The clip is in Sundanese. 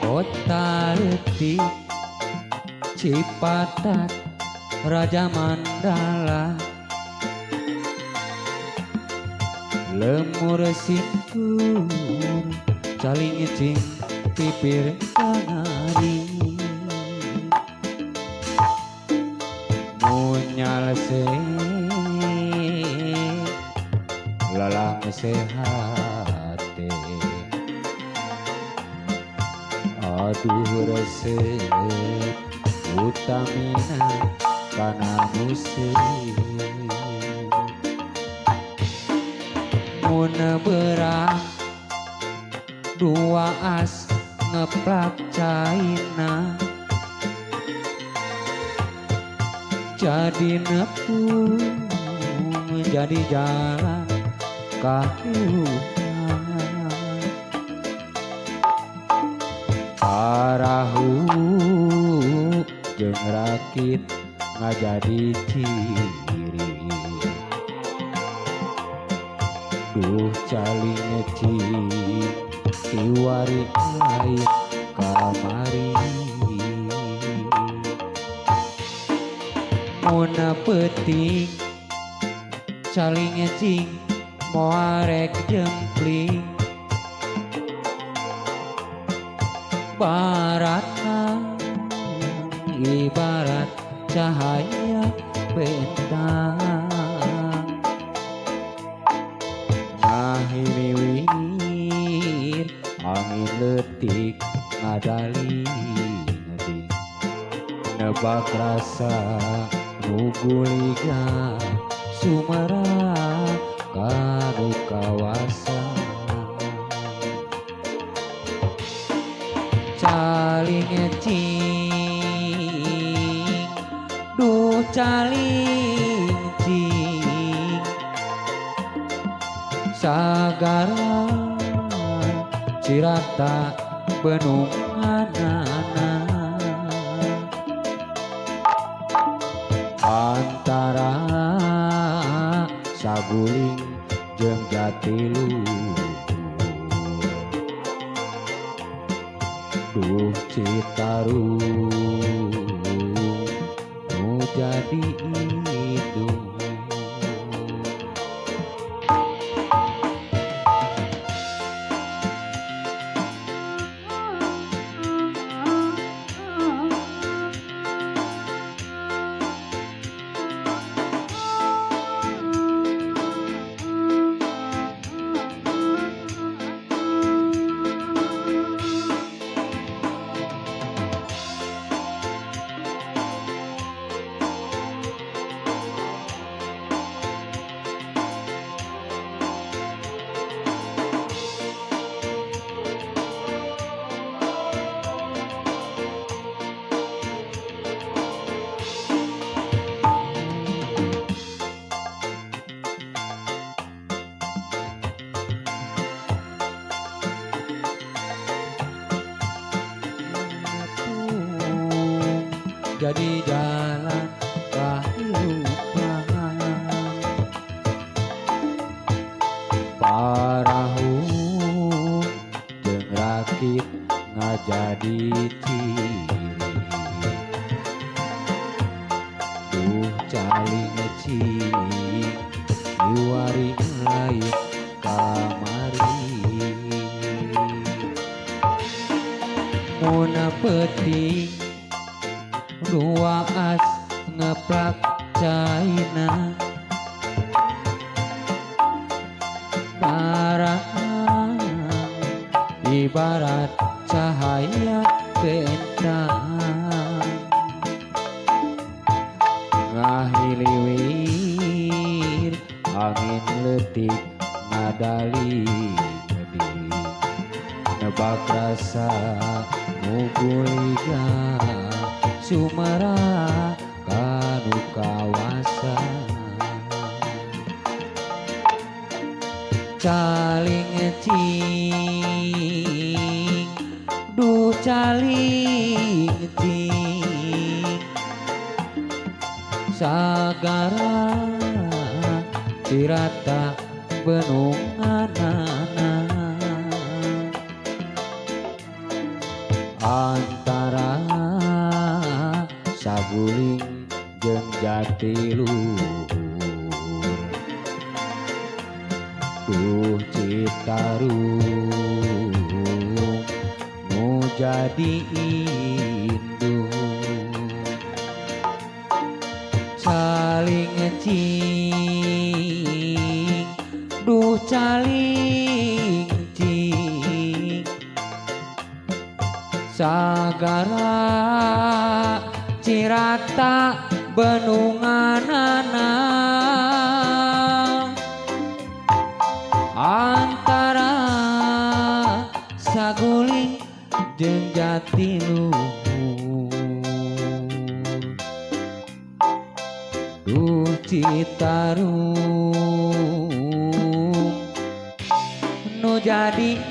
Kota Leutik Cipatat Raja Mandala Lemur singkur caling icing pipir kanari munyal se lalang sehat aduh resep utamina kana musik mun berang dua as ngeplak caina jadi nepung jadi jalan kehidupan parahu jeung rakit ngajadi ciri duh caling ngecing kiwari lain kamari muna peting caling ngecing moarek jempling baratna ibarat cahaya bentang ngahiliwir angin leutik ngadali ngeding nebak rasa nuguliga sumera kanu kawasan caling cing duh caling cing sagaran cirata benunganana antara saguling jeung jatiluhur duh Citarum nu jadi hidup jadi jalan kehidupan parahu jeung rakit ngajadi ciri duh caling ngecing diwari lain kamari muna peting dua as ngeplak caina barang ibarat cahaya bentang ngahiliwir angin leutik ngadali ngeding nebak rasa muguliga sumera kanu kawasan caling cing duh caling cing sagara cirata benunganana antara Saguling jeung Jatiluhur. Duh Citarum nu jadi indung saling cing duh caling cing sagara cirata benunganana antara Saguling jeung Jatiluhur. Duh Citarum nu jadi